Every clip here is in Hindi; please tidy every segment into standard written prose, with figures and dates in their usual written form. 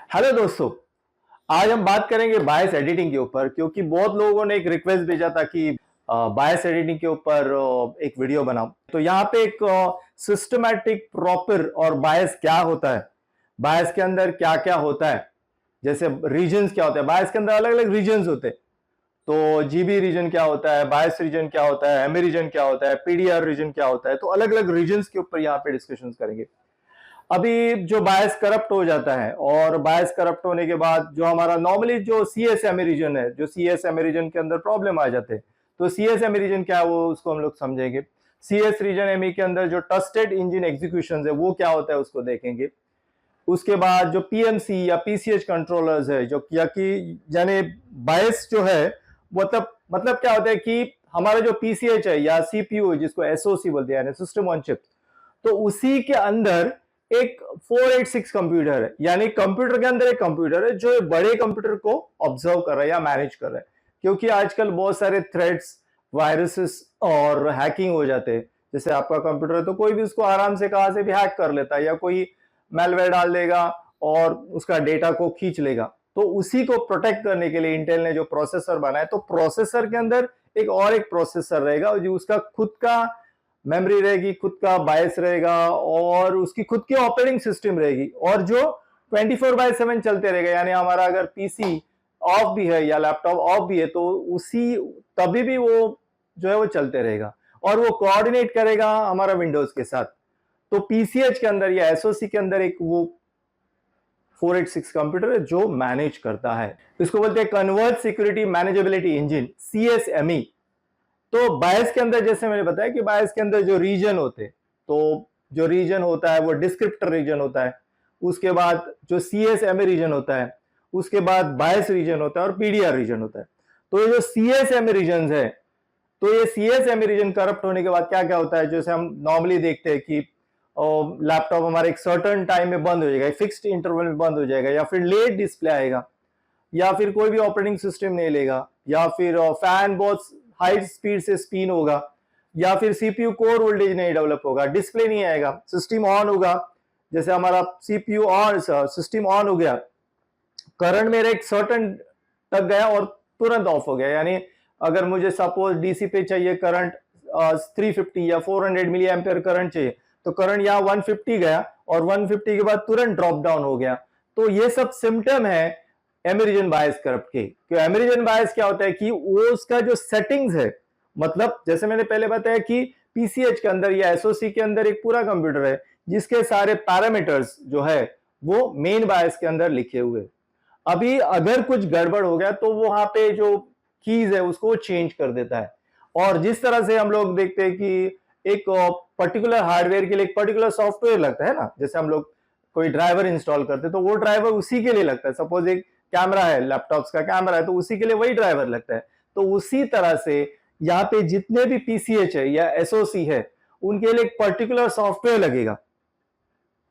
हेलो दोस्तों। आज हम बात करेंगे बायस एडिटिंग के ऊपर, क्योंकि बहुत लोगों ने एक रिक्वेस्ट भेजा था कि बायस एडिटिंग के ऊपर एक वीडियो बनाओ। तो यहाँ पे एक सिस्टमैटिक प्रॉपर और बायस क्या होता है, बायस के अंदर क्या क्या होता है, जैसे रीजन्स क्या होते हैं, बायस के अंदर अलग अलग रीजन्स होते हैं। तो जीबी रीजन क्या होता है, बायस रीजन क्या होता है, एमई रीजन क्या होता है, पीडीआर रीजन क्या होता है, तो अलग अलग रीजन्स के ऊपर यहाँ पे डिस्कशन करेंगे। अभी जो बायस करप्ट हो जाता है, और बायस करप्ट होने के बाद जो हमारा नॉर्मली जो सीएसएमई रीजन है, जो सीएसएमई रीजन के अंदर प्रॉब्लम आ जाते हैं, तो सीएसएमई रीजन क्या है वो उसको हम लोग समझेंगे। सीएस रीजन एमई के अंदर जो ट्रस्टेड इंजन एग्जीक्यूशन है वो क्या होता है उसको देखेंगे। उसके बाद जो पीएमसी या पीसीएच कंट्रोलर्स है, जो किया कि यानी बायस जो है मतलब क्या होता है कि हमारा जो पीसीएच है या सीपीयू जिसको एसओसी बोलते हैं, सिस्टम ऑन चिप, तो उसी के अंदर एक 486 कंप्यूटर है, यानी कंप्यूटर के अंदर एक कंप्यूटर है जो बड़े कंप्यूटर को ऑब्जर्व कर रहा है या मैनेज कर रहा है। क्योंकि आजकल बहुत सारे थ्रेड्स, वायरसेस और हैकिंग हो जाते हैं। जैसे आपका कंप्यूटर है तो कोई भी उसको आराम से कहां से भी हैक कर लेता है, या कोई मेलवेयर डाल देगा और उसका डेटा को खींच लेगा। तो उसी को प्रोटेक्ट करने के लिए इंटेल ने जो प्रोसेसर बनाया, तो प्रोसेसर के अंदर एक प्रोसेसर रहेगा जो उसका खुद का मेमोरी रहेगी, खुद का बायस रहेगा, और उसकी खुद की ऑपरेटिंग सिस्टम रहेगी, और जो 24/7 चलते रहेगा। यानी हमारा अगर पीसी ऑफ भी है या लैपटॉप ऑफ भी है तो उसी तभी भी वो जो है वो चलते रहेगा, और वो कोऑर्डिनेट करेगा हमारा विंडोज के साथ। तो पीसीएच के अंदर या एसओसी के अंदर एक वो 486 कंप्यूटर है जो मैनेज करता है। इसको बोलते हैं कन्वर्ज सिक्योरिटी मैनेजेबिलिटी इंजन, सीएसएमई। तो बायस के अंदर जैसे मैंने बताया कि बायस के अंदर जो रीजन होते, तो जो रीजन होता है वो डिस्क्रिप्टर रीजन होता है, उसके बाद जो सीएसएमए रीजन होता है, उसके बाद बायस रीजन होता है, और पीडीआर रीजन होता है। तो ये जो सीएसएमए रीजन है, तो ये सीएसएमए रीजन करप्ट होने के बाद क्या क्या होता है, जैसे हम नॉर्मली देखते हैं कि लैपटॉप हमारा एक सर्टन टाइम में बंद हो जाएगा, फिक्स्ड इंटरवल में बंद हो जाएगा, या फिर लेट डिस्प्ले आएगा, या फिर कोई भी ऑपरेटिंग सिस्टम नहीं लेगा, या फिर फैन बहुत हाई स्पीड से स्पिन होगा, या फिर सीपीयू कोर वोल्टेज नहीं डेवलप होगा, डिस्प्ले नहीं आएगा, सिस्टम ऑन होगा। जैसे हमारा सीपीयू ऑन, सिस्टम ऑन हो गया, करंट मेरा एक सर्टन तक गया और तुरंत ऑफ हो गया। यानी अगर मुझे सपोज डीसी पे चाहिए करंट 350 या 400 मिली एम्पियर करंट चाहिए, तो करंट यहाँ 150 गया, और 150 के बाद तुरंत ड्रॉप डाउन हो गया। तो ये सब सिम्टम है एमई रीजन बायस करप्ट के। क्यों एमई रीजन बायस क्या होता है कि वो उसका जो सेटिंग्स है, मतलब जैसे मैंने पहले बताया कि पीसीएच के अंदर या एसओसी के अंदर एक पूरा कंप्यूटर है जिसके सारे पैरामीटर्स जो है वो मेन बायस के अंदर लिखे हुए। अभी अगर कुछ गड़बड़ हो गया तो वहां पे जो कीज है उसको चेंज कर देता है। और जिस तरह से हम लोग देखते हैं कि एक पर्टिकुलर हार्डवेयर के लिए एक पर्टिकुलर सॉफ्टवेयर लगता है ना, जैसे हम लोग कोई ड्राइवर इंस्टॉल करते हैं तो वो ड्राइवर उसी के लिए लगता है। सपोज एक कैमरा है, लैपटॉप्स का कैमरा है, तो उसी के लिए वही ड्राइवर लगता है। तो उसी तरह से यहाँ पे जितने भी पीसीएच है या एसओसी है उनके लिए एक पर्टिकुलर सॉफ्टवेयर लगेगा,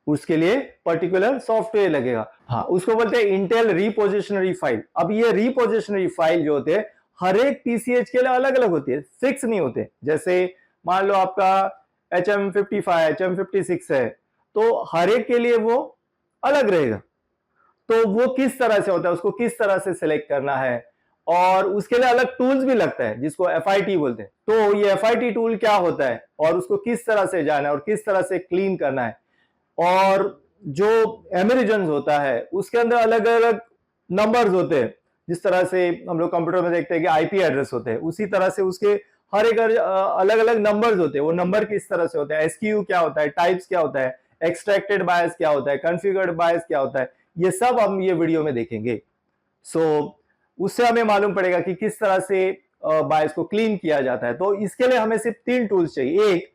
उसके लिए पर्टिकुलर सॉफ्टवेयर लगेगा। हाँ, उसको बोलते हैं इंटेल रिपोजिशनरी फाइल। अब ये रिपोजिशनरी फाइल जो होते हैं हर एक पीसीएच के लिए अलग अलग होती है, फिक्स नहीं होते। जैसे मान लो आपका HM55 HM56 है, तो हर एक के लिए वो अलग रहेगा। तो वो किस तरह से होता है, उसको किस तरह से सिलेक्ट करना है, और उसके लिए अलग टूल्स भी लगता है जिसको एफआईटी बोलते हैं। तो ये एफआईटी टूल क्या होता है और उसको किस तरह से जाना है और किस तरह से क्लीन करना है। और जो एमई रीजन होता है उसके अंदर अलग अलग नंबर्स होते हैं। जिस तरह से हम लोग कंप्यूटर में देखते हैं कि आईपी एड्रेस होते हैं, उसी तरह से उसके हर एक अलग अलग नंबर्स होते हैं। वो नंबर किस तरह से होता है, एसक्यू क्या होता है, टाइप्स क्या होता है, एक्सट्रैक्टेड बायस क्या होता है, कॉन्फ़िगर्ड बायस क्या होता है, ये सब हम ये वीडियो में देखेंगे। उससे हमें मालूम पड़ेगा कि किस तरह से बायस को क्लीन किया जाता है। तो इसके लिए हमें सिर्फ 3 टूल्स चाहिए। एक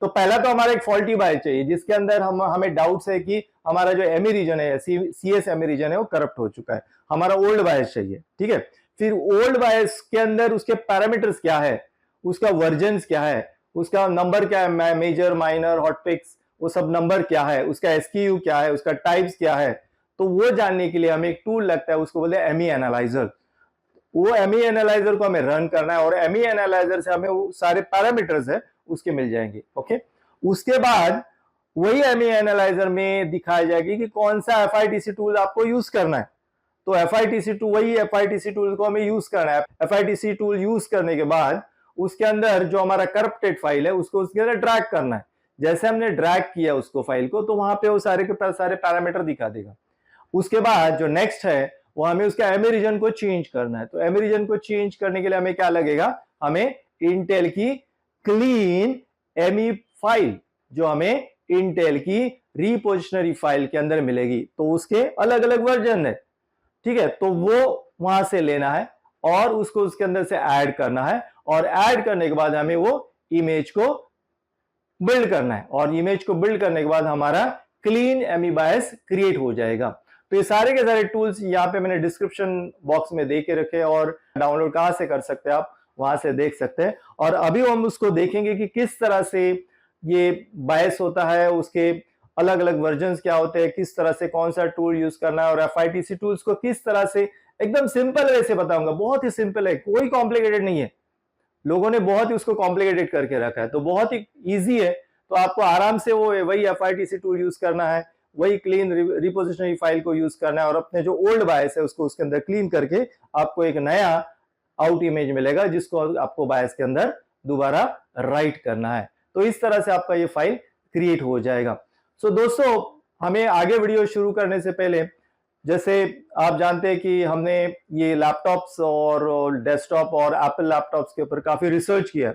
तो पहला तो हमारा एक फॉल्टी बायस चाहिए जिसके अंदर हमें डाउट्स है कि हमारा जो एमई रीजन है, सीएसएमई रीजन है, वो करप्ट हो चुका है। हमारा ओल्ड बायस चाहिए, ठीक है। फिर ओल्ड बायस के अंदर उसके पैरामीटर्स क्या है, उसका वर्जन्स क्या है, उसका नंबर क्या है, मेजर माइनर हॉटपिक्स, वो सब नंबर क्या है, उसका एसक्यू क्या है, उसका टाइप्स क्या है। तो वो जानने के लिए हमें एक टूल लगता है, उसको बोलते हैं एमई एनालाइजर। वो एमई एनालाइजर को हमें रन करना है, और एमई एनालाइजर से हमें वो सारे पैरामीटर्स है उसके मिल जाएंगे। ओके, उसके बाद वही एमई एनालाइजर में दिखाया जाएगी कि कौन सा FITC टूल आपको यूज करना है। तो FITC टूल, वही FITC टूल को हमें यूज करना है। FITC टूल यूज करने के बाद उसके अंदर जो हमारा करप्टेड फाइल है उसको उसके अंदर ड्रैग करना है। जैसे हमने ड्रैग किया उसको फाइल को, तो वहां पे वो सारे के सारे पैरामीटर दिखा देगा। उसके बाद जो नेक्स्ट है वो हमें उसका एमई रीजन को चेंज करना है। तो एमई रीजन को चेंज करने के लिए हमें क्या लगेगा, हमें इंटेल की क्लीन एमई फाइल, जो हमें इंटेल की रिपोजिशनरी फाइल के अंदर मिलेगी। तो उसके अलग अलग वर्जन है, ठीक है। तो वो वहां से लेना है और उसको उसके अंदर से ऐड करना है, और ऐड करने के बाद हमें वो इमेज को बिल्ड करना है, और इमेज को बिल्ड करने के बाद हमारा क्लीन एमई बायस क्रिएट हो जाएगा। तो ये सारे के सारे टूल्स यहाँ पे मैंने डिस्क्रिप्शन बॉक्स में दे के रखे, और डाउनलोड कहां से कर सकते हैं आप, वहां से देख सकते हैं। और अभी हम उसको देखेंगे कि किस तरह से ये बायस होता है, उसके अलग अलग वर्जन क्या होते हैं, किस तरह से कौन सा टूल यूज करना है, और FITC टूल्स को किस तरह से एकदम सिंपल वे से बताऊंगा। बहुत ही सिंपल है, कोई कॉम्प्लिकेटेड नहीं है। लोगों ने बहुत ही उसको कॉम्प्लिकेटेड करके रखा है, तो बहुत ही इजी है। तो आपको आराम से वो वही FITC टूल यूज करना है, वही क्लीन रिपोजिशनरी फाइल को यूज करना है, और अपने जो ओल्ड बायस है उसको उसके अंदर क्लीन करके आपको एक नया आउट इमेज मिलेगा, जिसको आपको बायस के अंदर दोबारा राइट करना है। तो इस तरह से आपका ये फाइल क्रिएट हो जाएगा। सो दोस्तों, हमें आगे वीडियो शुरू करने से पहले, जैसे आप जानते हैं कि हमने ये लैपटॉप्स और डेस्कटॉप और एप्पल लैपटॉप्स के ऊपर काफी रिसर्च किया,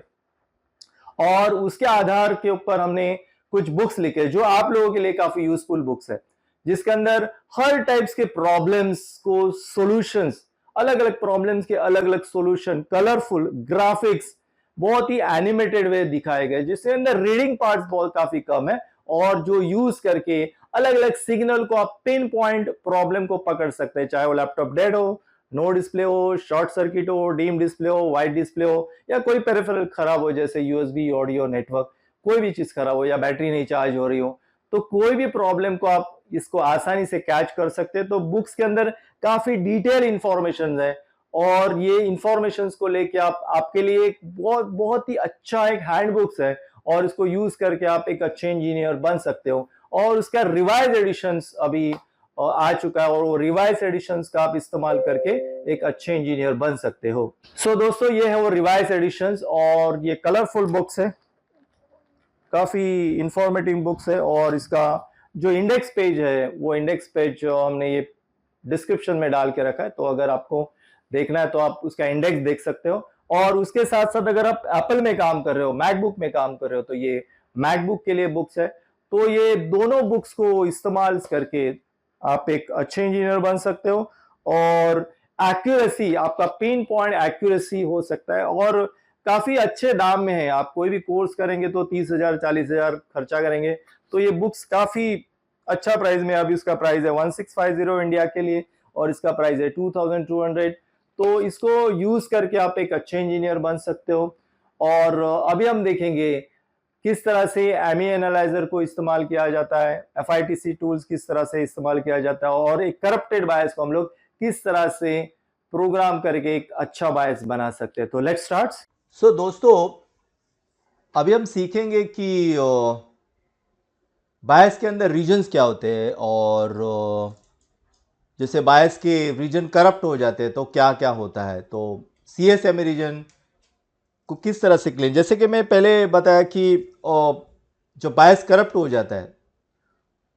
और उसके आधार के ऊपर हमने कुछ बुक्स लिखे जो आप लोगों के लिए काफी यूजफुल बुक्स है, जिसके अंदर हर टाइप्स के प्रॉब्लम्स को सॉल्यूशंस, अलग अलग प्रॉब्लम्स के अलग अलग सॉल्यूशन, कलरफुल ग्राफिक्स, बहुत ही एनिमेटेड वे दिखाए गए, जिसके अंदर रीडिंग पार्ट्स बहुत काफी कम है, और जो यूज करके अलग अलग सिग्नल को आप पिन पॉइंट प्रॉब्लम को पकड़ सकते हैं, चाहे वो लैपटॉप डेड हो, नो डिस्प्ले हो, शॉर्ट सर्किट हो, डीम डिस्प्ले हो, वाइट डिस्प्ले हो, या कोई पेरिफेरल खराब हो, जैसे USB ऑडियो नेटवर्क, कोई भी चीज खराब हो, या बैटरी नहीं चार्ज हो रही हो, तो कोई भी प्रॉब्लम को आप इसको आसानी से कैच कर सकते हैं। तो बुक्स के अंदर काफी डिटेल इंफॉर्मेशन है, और ये इंफॉर्मेशन को लेके आप, आपके लिए एक बहुत ही अच्छा एक हैंड बुक्स है, और इसको यूज करके आप एक अच्छे इंजीनियर बन सकते हो। और उसका रिवाइज एडिशंस अभी आ चुका है, और वो रिवाइज एडिशंस का आप इस्तेमाल करके एक अच्छे इंजीनियर बन सकते हो। सो दोस्तों, ये है वो रिवाइज एडिशंस, और ये कलरफुल बुक्स है, काफी इंफॉर्मेटिव बुक्स है। और इसका जो इंडेक्स पेज है, वो इंडेक्स पेज हमने ये डिस्क्रिप्शन में डाल के रखा है, तो अगर आपको देखना है तो आप उसका इंडेक्स देख सकते हो। और उसके साथ साथ अगर आप एप्पल में काम कर रहे हो, मैकबुक में काम कर रहे हो, तो ये मैकबुक के लिए बुक्स है। तो ये दोनों बुक्स को इस्तेमाल करके आप एक अच्छे इंजीनियर बन सकते हो, और एक्यूरेसी, आपका पिन पॉइंट एक्यूरेसी हो सकता है, और काफी अच्छे दाम में है। आप कोई भी कोर्स करेंगे तो 30,000 40,000 खर्चा करेंगे, तो ये बुक्स काफी अच्छा प्राइस में, अभी उसका प्राइस है 1650 इंडिया के लिए, और इसका प्राइस है 2200। तो इसको यूज करके आप एक अच्छे इंजीनियर बन सकते हो। और अभी हम देखेंगे किस तरह से एमई एनालाइजर को इस्तेमाल किया जाता है, FITC टूल्स किस तरह से इस्तेमाल किया जाता है, और एक करप्टेड बायस को हम लोग किस तरह से प्रोग्राम करके एक अच्छा बायस बना सकते हैं। तो लेट्स स्टार्ट। सो दोस्तों, अभी हम सीखेंगे कि बायस के अंदर रीजन्स क्या होते हैं, और जैसे बायस के रीजन करप्ट हो जाते हैं तो क्या क्या होता है। तो CSMA रीजन को किस तरह से क्लीन, जैसे कि मैं पहले बताया कि जो बायस करप्ट हो जाता है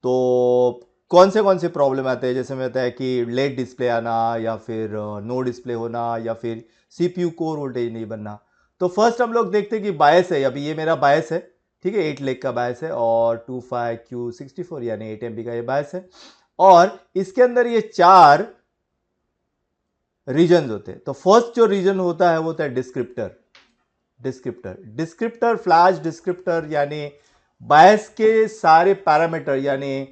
तो कौन से प्रॉब्लम आते हैं, जैसे मैं बताया कि लेट डिस्प्ले आना, या फिर नो डिस्प्ले होना, या फिर CPU कोर वोल्टेज नहीं बनना। तो फर्स्ट हम लोग देखते हैं कि बायस है, अभी ये मेरा बायस है, ठीक है, 8 लेग का बायस है, और 25Q64 यानी 8 MB का ये बायस है, और इसके अंदर ये 4 रीजन होते हैं। तो फर्स्ट जो रीजन होता है वो होता है डिस्क्रिप्टर। डिस्क्रिप्टर फ्लैश डिस्क्रिप्टर यानी बायस के सारे पैरामीटर, यानी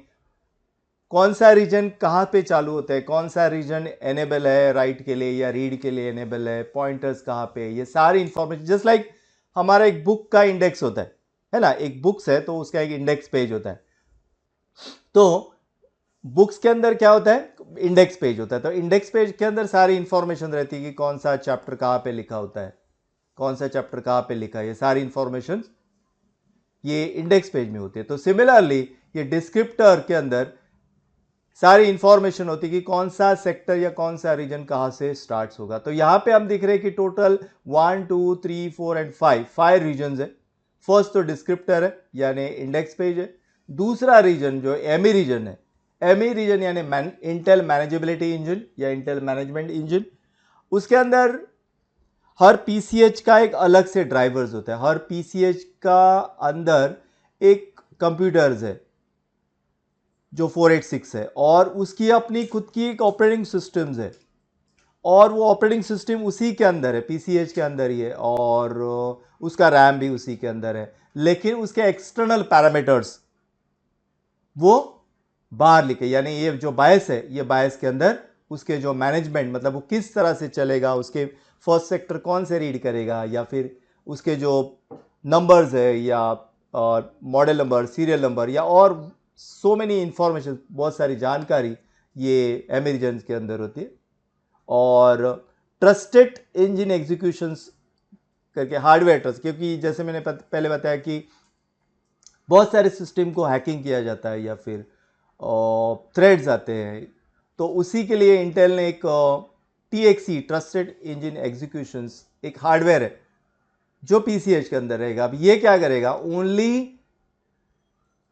कौन सा रीजन कहां पे चालू होता है, कौन सा रीजन एनेबल है राइट के लिए या रीड के लिए एनेबल है, पॉइंटर्स कहां पे, ये सारी इंफॉर्मेशन, जस्ट लाइक हमारा एक बुक का इंडेक्स होता है ना, एक बुक्स है तो उसका एक इंडेक्स पेज होता है। तो बुक्स के अंदर क्या होता है, इंडेक्स पेज होता है। तो इंडेक्स पेज के अंदर सारी इंफॉर्मेशन रहती है कि कौन सा चैप्टर कहां पे लिखा होता है, कौन सा चैप्टर कहां पे लिखा है, ये सारी इंफॉर्मेशन ये इंडेक्स पेज में होती है। तो सिमिलरली ये डिस्क्रिप्टर के अंदर सारी इंफॉर्मेशन होती है कि कौन सा सेक्टर या कौन सा रीजन कहां से स्टार्ट होगा। तो यहां पे हम दिख रहे हैं कि टोटल 1 2 3 4 एंड 5 रीजन है। फर्स्ट तो डिस्क्रिप्टर है यानी इंडेक्स पेज है। दूसरा रीजन जो एमई रीजन है, एमई रीजन यानी इंटेल मैनेजेबिलिटी इंजन या इंटेल मैनेजमेंट इंजन। उसके अंदर हर पीसीएच का एक अलग से ड्राइवर्स होता है। हर पीसीएच का अंदर एक कंप्यूटर्स है जो 486 है और उसकी अपनी खुद की एक ऑपरेटिंग सिस्टम्स है और वो ऑपरेटिंग सिस्टम उसी के अंदर है, पीसीएच के अंदर ही है और उसका रैम भी उसी के अंदर है। लेकिन उसके एक्सटर्नल पैरामीटर्स वो बाहर लिखे, यानी ये जो बायस है ये बायस के अंदर उसके जो मैनेजमेंट मतलब वो किस तरह से चलेगा, उसके फर्स्ट सेक्टर कौन से रीड करेगा या फिर उसके जो नंबर्स है या मॉडल नंबर, सीरियल नंबर या और सो मेनी इंफॉर्मेशन, बहुत सारी जानकारी ये एमई रीजन के अंदर होती है। और ट्रस्टेड इंजन एग्जीक्यूशंस करके हार्डवेयर ट्रस्ट, क्योंकि जैसे मैंने पहले बताया कि बहुत सारे सिस्टम को हैकिंग किया जाता है या फिर थ्रेड्स आते हैं, तो उसी के लिए इंटेल ने एक टीएक्सी ट्रस्टेड इंजन एग्जीक्यूशंस एक हार्डवेयर है जो पीसीएच के अंदर रहेगा। अब ये क्या करेगा, ओनली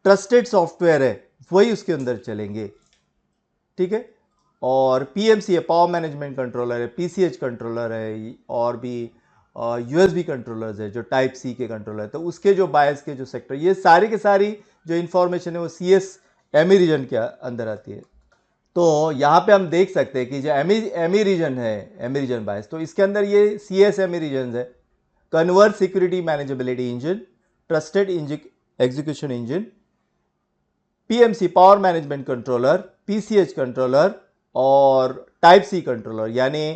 ट्रस्टेड सॉफ्टवेयर है वही उसके अंदर चलेंगे, ठीक है। और पीएमसी है, पावर मैनेजमेंट कंट्रोलर है, पीसीएच कंट्रोलर है और भी यूएसबी कंट्रोलर्स है जो टाइप सी के कंट्रोलर है। तो उसके जो बायस के जो सेक्टर, ये सारी के सारी जो इंफॉर्मेशन है वो सीएस एमई रीजन के अंदर आती है। तो यहाँ पे हम देख सकते हैं कि जो एमई रीजन है, एमई रीजन बायस, तो इसके अंदर ये सीएस एमई रीजन है, convert security manageability engine, trusted execution engine, PMC power management controller, PCH controller और टाइप सी कंट्रोलर। यानी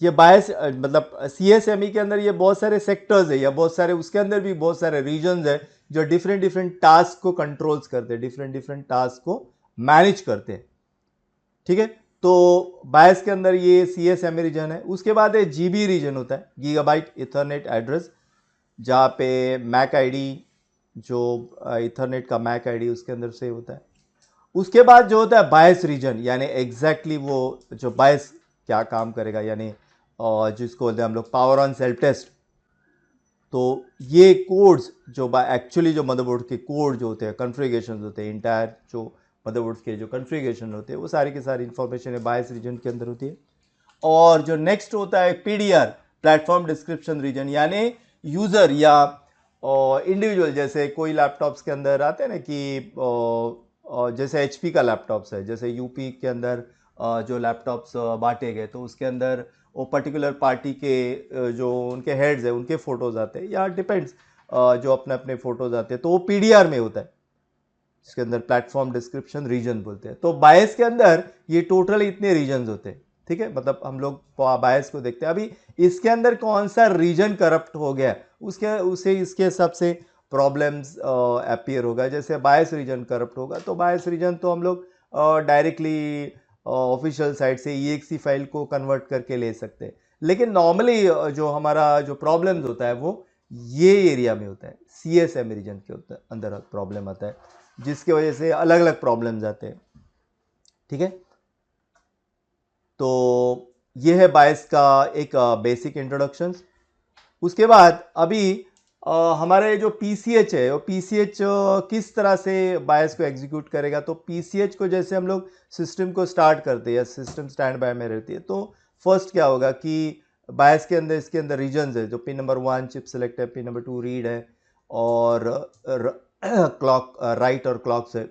ये बायस मतलब सीएसएमई के अंदर ये बहुत सारे सेक्टर्स है या बहुत सारे उसके अंदर भी बहुत सारे रीजन्स है जो डिफरेंट डिफरेंट टास्क को कंट्रोल्स करते हैं, डिफरेंट डिफरेंट टास्क को मैनेज करते हैं, ठीक है। तो बायस के अंदर ये सीएसएमई रीजन है। उसके बाद एक जीबी रीजन होता है, गीगाबाइट इथरनेट एड्रेस, जहाँ पे मैक आईडी जो इथरनेट का मैक आईडी उसके अंदर से होता है। उसके बाद जो होता है बायस रीजन, यानी एग्जैक्टली वो जो बायस क्या काम करेगा, यानी जिसको बोलते हैं हम लोग पावर ऑन सेल्फ टेस्ट। तो ये कोड्स जो एक्चुअली जो मदरबोर्ड के कोड जो होते हैं, कॉन्फ़िगरेशन होते हैं, इंटायर जो मदरबोर्ड के जो कॉन्फ़िगरेशन होते हैं वो सारी की सारी इंफॉर्मेशन है बायस रीजन के अंदर होती है। और जो नेक्स्ट होता है पीडीआर, प्लेटफॉर्म डिस्क्रिप्शन रीजन, यानी यूज़र या इंडिविजुअल, जैसे कोई लैपटॉप्स के अंदर आते हैं ना कि जैसे एचपी का लैपटॉप्स है, जैसे यूपी के अंदर जो लैपटॉप्स बांटे गए तो उसके अंदर वो पर्टिकुलर पार्टी के जो उनके हेड्स है उनके फोटोज आते हैं या डिपेंड्स जो अपने अपने फोटोज आते हैं, तो वो पीडीआर में होता है जिसके अंदर प्लेटफॉर्म डिस्क्रिप्शन रीजन बोलते हैं। तो बायस के अंदर ये टोटल इतने रीजन्स होते हैं, ठीक है। मतलब हम लोग बायस को देखते हैं, अभी इसके अंदर कौन सा रीजन करप्ट हो गया उसे इसके हिसाब से प्रॉब्लम्स अपीयर होगा। जैसे बायस रीजन करप्ट होगा तो बायस रीजन तो हम लोग डायरेक्टली ऑफिशियल साइट से ईएक्सी फाइल को कन्वर्ट करके ले सकते हैं, लेकिन नॉर्मली जो हमारा जो प्रॉब्लम्स होता है वो ये एरिया में होता है, सीएसएम रीजन के अंदर प्रॉब्लम आता है, जिसकी वजह से अलग अलग प्रॉब्लम्स आते हैं, ठीक है। तो ये है बायस का एक बेसिक इंट्रोडक्शन। उसके बाद अभी हमारे जो पीसीएच है वो पीसीएच किस तरह से बायस को एग्जीक्यूट करेगा। तो पीसीएच को जैसे हम लोग सिस्टम को स्टार्ट करते हैं या सिस्टम स्टैंड बाय में रहती है, तो फर्स्ट क्या होगा कि बायस के अंदर इसके अंदर रीजन्स है, जो पिन नंबर 1 चिप सेलेक्ट है, पिन नंबर 2 रीड है और क्लॉक राइट और क्लॉक से।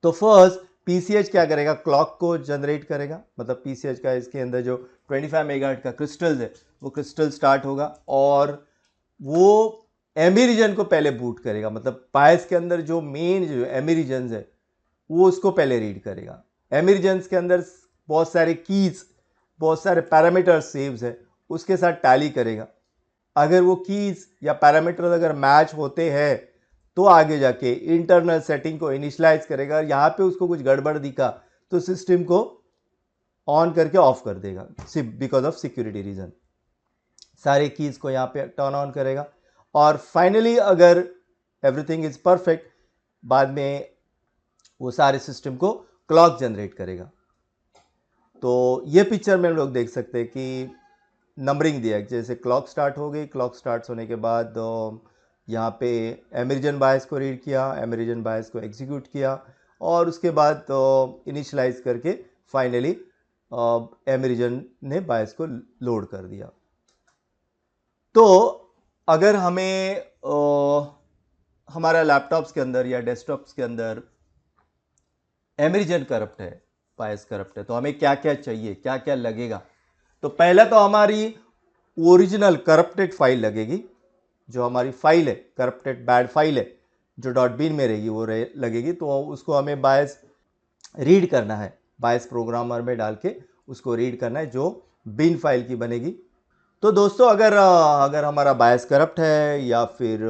तो फर्स्ट पीसीएच क्या करेगा, क्लॉक को जनरेट करेगा, मतलब पीसीएच का इसके अंदर जो 25 मेगाहर्ट्ज का क्रिस्टल्स है वो क्रिस्टल स्टार्ट होगा और वो एमई रीजन को पहले बूट करेगा, मतलब बायस के अंदर जो मेन जो एमई रीजन है वो उसको पहले रीड करेगा। एमई रीजन के अंदर बहुत सारे कीज, बहुत सारे पैरामीटर सेव्स है, उसके साथ टैली करेगा। अगर वो कीज या पैरामीटर अगर मैच होते हैं तो आगे जाके इंटरनल सेटिंग को इनिशियलाइज करेगा। यहाँ पे उसको कुछ गड़बड़ दिखा तो सिस्टम को ऑन करके ऑफ कर देगा, सिर्फ बिकॉज ऑफ सिक्योरिटी रीजन। सारे कीज को यहाँ पे टर्न ऑन करेगा और फाइनली अगर एवरीथिंग इज परफेक्ट, बाद में वो सारे सिस्टम को क्लॉक जनरेट करेगा। तो ये पिक्चर में हम लोग देख सकते हैं कि नंबरिंग दिया है, जैसे क्लॉक स्टार्ट हो गई, क्लॉक स्टार्ट होने के बाद यहाँ पे एम बायस को रीड किया, एम बायस को एग्जीक्यूट किया और उसके बाद इनिशलाइज करके फाइनली एम ने बायस को लोड कर दिया। तो अगर हमें हमारा लैपटॉप्स के अंदर या डेस्कटॉप्स के अंदर एम करप्ट है, बायस करप्ट है, तो हमें क्या क्या चाहिए, क्या क्या लगेगा? तो पहला तो हमारी ओरिजिनल करप्टेड फाइल लगेगी, जो हमारी फाइल है करप्टेड बैड फाइल है जो .bin में रहेगी वो लगेगी। तो उसको हमें बायस रीड करना है, बायस प्रोग्रामर में डाल के उसको रीड करना है, जो bin फाइल की बनेगी। तो दोस्तों अगर हमारा बायस करप्ट है या फिर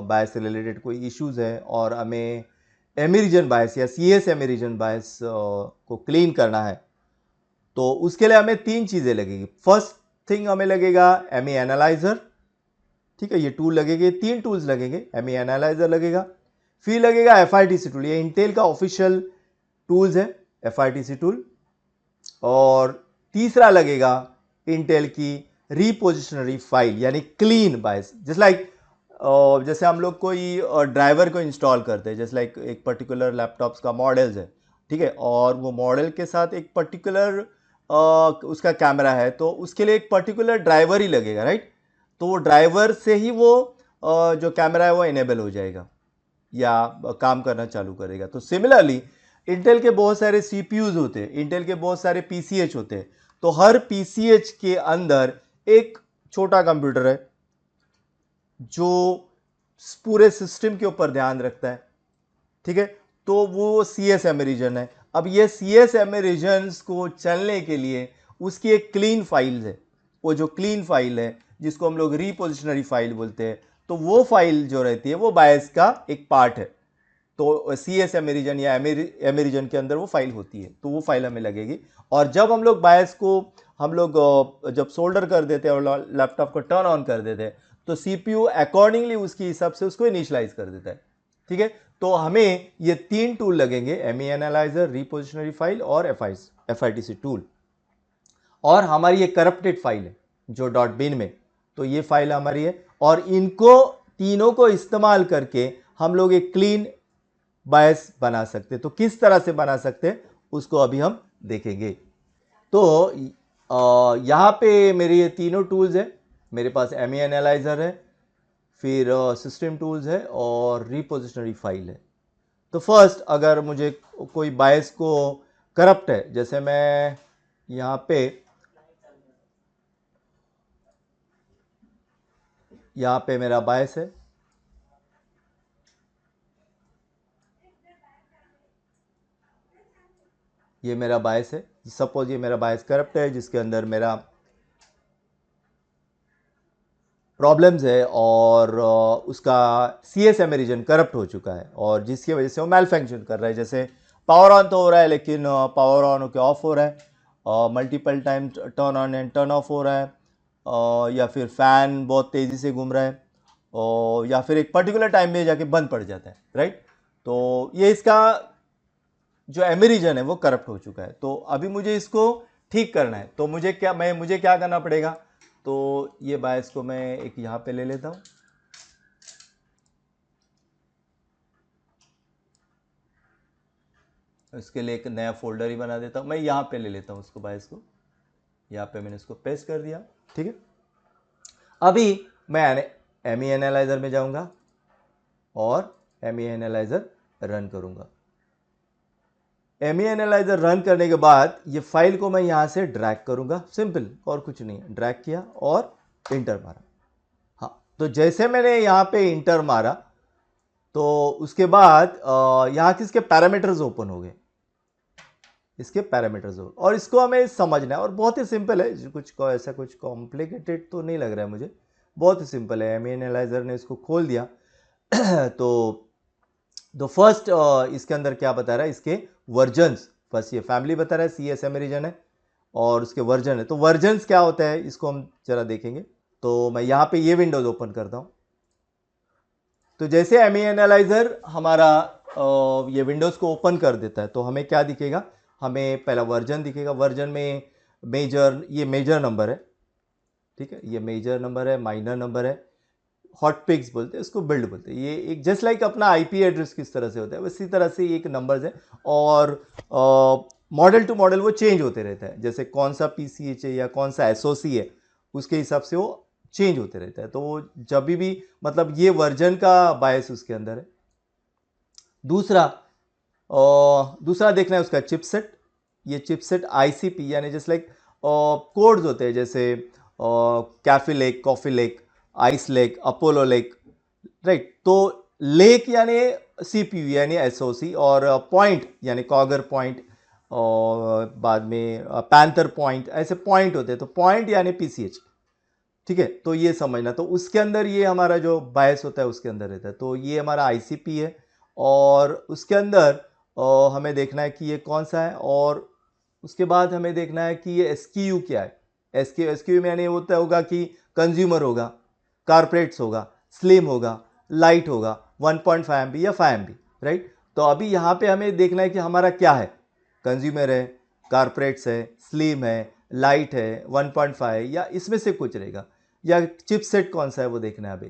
बायस से रिलेटेड कोई इश्यूज है और हमें एम बायस या CS बायस को क्लीन करना है, तो उसके लिए हमें 3 चीज़ें लगेगी। फर्स्ट थिंग हमें लगेगा ME एनालाइजर, ठीक है, ये टूल लगेंगे, 3 टूल्स लगेंगे, ME एनालाइजर लगेगा, फिर लगेगा FITC टूल, ये इंटेल का ऑफिशियल टूल्स है FITC टूल, और तीसरा लगेगा इंटेल की रिपोजिशनरी फाइल यानी क्लीन बायस। जैसे हम लोग कोई ड्राइवर को इंस्टॉल करते हैं, जैसे लाइक एक पर्टिकुलर लैपटॉप्स का मॉडल्स है, ठीक है, और वो मॉडल के साथ एक पर्टिकुलर उसका कैमरा है, तो उसके लिए एक पर्टिकुलर ड्राइवर ही लगेगा, राइट? तो वो ड्राइवर से ही वो जो कैमरा है वो इनेबल हो जाएगा या काम करना चालू करेगा। तो सिमिलरली इंटेल के बहुत सारे CPUs होते हैं, इंटेल के बहुत सारे PCH होते हैं, तो हर PCH के अंदर एक छोटा कंप्यूटर है जो पूरे सिस्टम के ऊपर ध्यान रखता है, ठीक है, तो वो CSM रीजन है। अब ये CSM रीजन्स को चलने के लिए उसकी एक क्लीन फाइल है, वो जो क्लीन फाइल है जिसको हम लोग रिपोजिशनरी फाइल बोलते हैं, तो वो फाइल जो रहती है वो बायस का एक पार्ट है। तो CSM रीजन या एम रीजन के अंदर वो फाइल होती है, तो वो फाइल हमें लगेगी। और जब हम लोग बायस को जब सोल्डर कर देते हैं और लैपटॉप को टर्न ऑन कर देते हैं, तो CPU अकॉर्डिंगली उसकी हिसाब से उसको इनिशियलाइज कर देता है, ठीक है। तो हमें ये 3 टूल लगेंगे, ME एनालाइजर, रिपोजिशनरी फाइल और FITC टूल। और हमारी ये करप्टेड फाइल है जो .bin में, तो ये फाइल हमारी है, और इनको तीनों को इस्तेमाल करके हम लोग एक क्लीन बायस बना सकते। तो किस तरह से बना सकते हैं उसको अभी हम देखेंगे। तो यहाँ पे मेरे ये तीनों टूल्स है, मेरे पास ME एनालाइजर है, फिर सिस्टम टूल्स है और रिपोजिशनरी फाइल है। तो फर्स्ट अगर मुझे कोई बायस को करप्ट है, जैसे मैं यहाँ पे मेरा बायस है, ये मेरा बायस है, सपोज ये मेरा बायस करप्ट है जिसके अंदर मेरा प्रॉब्लम्स है और उसका CSM रीजन करप्ट हो चुका है और जिसकी वजह से वो मैल फंक्शन कर रहा है। जैसे पावर ऑन तो हो रहा है लेकिन पावर ऑन होकर ऑफ हो रहा है, multiple time turn on and turn off हो रहा है, या फिर फ़ैन बहुत तेज़ी से घूम रहा है, और या फिर एक पर्टिकुलर टाइम में जाके बंद पड़ जाता है, राइट? तो ये इसका जो एम रीजन है वो करप्ट हो चुका है। तो अभी मुझे इसको ठीक करना है, तो मुझे क्या करना पड़ेगा? तो ये बायस को मैं एक यहाँ पे ले लेता हूँ, इसके लिए एक नया फोल्डर ही बना देता हूँ, मैं यहाँ पे ले लेता हूँ उसको, बायस को यहाँ पे मैंने इसको पेस्ट कर दिया, ठीक है। अभी मैं ME एनालाइजर में जाऊँगा और ME एनालाइजर रन करूँगा। ME एनालाइजर रन करने के बाद ये फाइल को मैं यहाँ से ड्रैग करूँगा, सिंपल, और कुछ नहीं है, ड्रैग किया और इंटर मारा। हाँ, तो जैसे मैंने यहाँ पे इंटर मारा तो उसके बाद यहाँ किसके पैरामीटर्स ओपन हो गए, इसके पैरामीटर्स हो, और इसको हमें समझना है और बहुत ही सिंपल है, ऐसा कुछ कॉम्प्लिकेटेड तो नहीं लग रहा है मुझे, बहुत ही सिंपल है। ME एनालाइजर ने इसको खोल दिया तो फर्स्ट इसके अंदर क्या बता रहा है, इसके वर्जन्स, बस ये फैमिली बता रहा है, CSM रीजन है और उसके वर्जन है। तो वर्जन्स क्या होता है इसको हम जरा देखेंगे। तो मैं यहाँ पे ये विंडोज ओपन करता हूँ, तो जैसे एमई एनालाइजर हमारा ये विंडोज़ को ओपन कर देता है तो हमें क्या दिखेगा, हमें पहला वर्जन दिखेगा। वर्जन में ये मेजर नंबर है, ठीक है, ये मेजर नंबर है, माइनर नंबर है, हॉट पिक्स बोलते हैं इसको, बिल्ड बोलते हैं। ये एक जस्ट लाइक अपना आईपी एड्रेस किस तरह से होता है उसी तरह से एक नंबर्स है, और मॉडल टू मॉडल वो चेंज होते रहता है। जैसे कौन सा पीसीएच है या कौन सा एसओसी है उसके हिसाब से वो चेंज होते रहता है। तो वो जब भी मतलब ये वर्जन का बायस उसके अंदर है। दूसरा देखना है उसका चिपसेट। ये चिपसेट आईसीपी यानी जस्ट लाइक कोड्स होते हैं, जैसे cafe lake, coffee lake, ice lake, Apollo lake, right. तो लेक यानी सीपीयू यानी एसओसी, और पॉइंट यानी कॉगर पॉइंट, और बाद में पैंथर पॉइंट, ऐसे पॉइंट होते हैं। तो पॉइंट यानी पीसीएच, ठीक है। तो ये समझना, तो उसके अंदर ये हमारा जो बायस होता है उसके अंदर रहता है। तो ये हमारा आईसीपी है, और उसके अंदर हमें देखना है कि ये कौन सा है, और उसके बाद हमें देखना है कि ये एसक्यू क्या है। एसक्यू में यानी होता होगा कि कंज्यूमर होगा, कारपोरेट्स होगा, स्लिम होगा, लाइट होगा, 1.5 MB या 5 MB, राइट। तो अभी यहाँ पे हमें देखना है कि हमारा क्या है, कंज्यूमर है, कारपोरेट्स है, स्लिम है, लाइट है, 1.5 या इसमें से कुछ रहेगा, या चिपसेट कौन सा है वो देखना है। अभी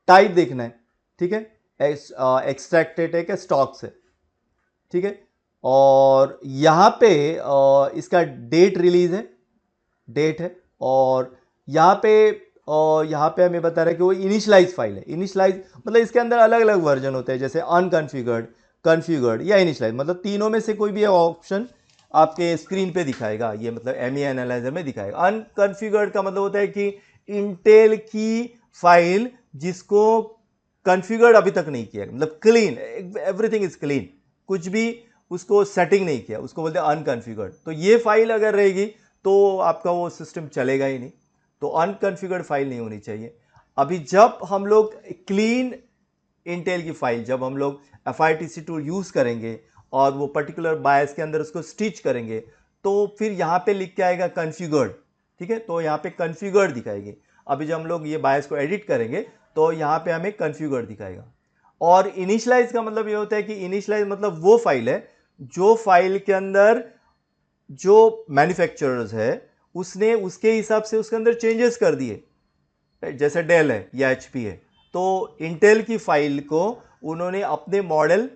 टाइप देखना है, ठीक है, एक्सट्रैक्टेड है क्या, स्टॉक्स है, ठीक है। और यहाँ पे इसका डेट रिलीज है, डेट है, और यहाँ पे हमें बता रहा है कि वो इनिशलाइज फाइल है। इनिशलाइज मतलब इसके अंदर अलग अलग वर्जन होते हैं, जैसे अनकॉन्फ़िगर्ड, कॉन्फ़िगर्ड या इनिशलाइज, मतलब तीनों में से कोई भी ऑप्शन आपके स्क्रीन पे दिखाएगा। ये मतलब एमई एनालाइजर में दिखाएगा। अनकॉन्फ़िगर्ड का मतलब होता है कि इंटेल की फाइल जिसको कॉन्फ़िगर्ड अभी तक नहीं किया, मतलब क्लीन, एवरीथिंग इज क्लीन, कुछ भी उसको सेटिंग नहीं किया, उसको बोलते हैं अनकॉन्फ़िगर्ड। तो ये फाइल अगर रहेगी तो आपका वो सिस्टम चलेगा ही नहीं। तो अनकॉन्फ़िगर्ड फाइल नहीं होनी चाहिए। अभी जब हम लोग क्लीन इंटेल की फाइल, जब हम लोग FITC टूल यूज़ करेंगे और वो पर्टिकुलर बायस के अंदर उसको स्टिच करेंगे, तो फिर यहाँ पे लिख के आएगा कॉन्फ़िगर्ड, ठीक है। तो यहाँ पे कॉन्फ़िगर्ड दिखाएगी। अभी जब हम लोग ये बायस को एडिट करेंगे तो यहाँ पे हमें कॉन्फ़िगर्ड दिखाएगा। और इनिशलाइज का मतलब ये होता है कि इनिशलाइज मतलब वो फाइल है जो फाइल के अंदर जो मैन्युफैक्चरर्स है उसने उसके हिसाब से उसके अंदर चेंजेस कर दिए, जैसे डेल है या HP है। तो इंटेल की फाइल को उन्होंने अपने मॉडल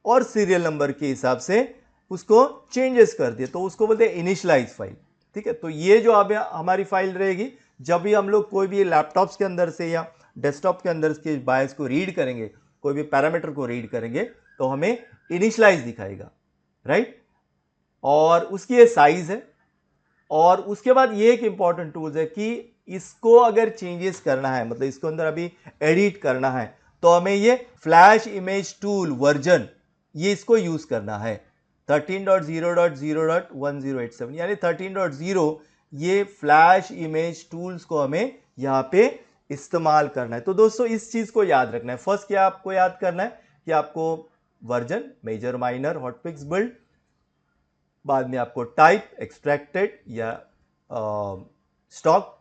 और सीरियल नंबर के हिसाब से उसको चेंजेस कर दिए, तो उसको बोलते हैं इनिशलाइज फाइल, ठीक है। तो ये जो अब हमारी फाइल रहेगी, जब भी हम लोग कोई भी लैपटॉप्स के अंदर से या डेस्कटॉप के अंदर के बायस को रीड करेंगे, कोई भी पैरामीटर को रीड करेंगे, तो हमें इनिशलाइज दिखाएगा, राइट। और उसकी ये साइज है। और उसके बाद ये एक इंपॉर्टेंट टूल है कि इसको अगर चेंजेस करना है, मतलब इसको अंदर अभी एडिट करना है, तो हमें ये फ्लैश इमेज टूल वर्जन, ये इसको यूज करना है 13.0.0.1087 यानी 13.0। ये फ्लैश इमेज टूल्स को हमें यहाँ पे इस्तेमाल करना है। तो दोस्तों इस चीज को याद रखना है। फर्स्ट क्या आपको याद करना है कि आपको वर्जन, मेजर, माइनर, हॉटपिक्स, बिल्ड, बाद में आपको टाइप, एक्सट्रैक्टेड या stock,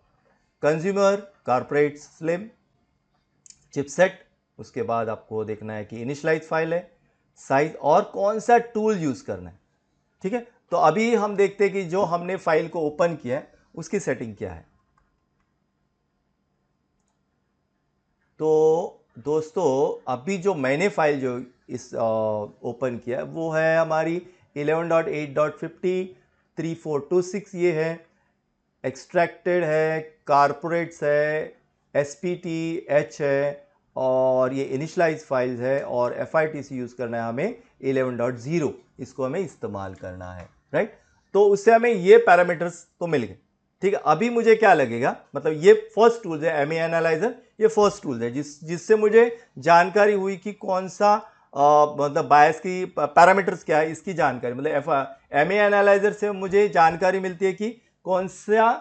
consumer, corporate, slim, chipset. उसके बाद आपको देखना है कि इनिशलाइज फाइल है, साइज, और कौन सा टूल यूज करना है, ठीक है। तो अभी हम देखते हैं कि जो हमने फाइल को ओपन किया है उसकी सेटिंग क्या है। तो दोस्तों अभी जो मैंने फाइल जो इस ओपन किया है वो है हमारी 11.8.50 3426, ये है एक्सट्रैक्टेड है, कारपोरेट्स है, SPTH है, और ये इनिशलाइज फाइल्स है, और FITC यूज़ करना है हमें 11.0, इसको हमें इस्तेमाल करना है, राइट। तो उससे हमें ये पैरामीटर्स तो मिल गए, ठीक है। अभी मुझे क्या लगेगा, मतलब ये फर्स्ट टूल है एमई एनालाइजर, ये फर्स्ट टूल है जिससे मुझे जानकारी हुई कि कौन सा मतलब बायस की पैरामीटर्स क्या है, इसकी जानकारी, मतलब एमई एनालाइजर से मुझे जानकारी मिलती है कि कौन सा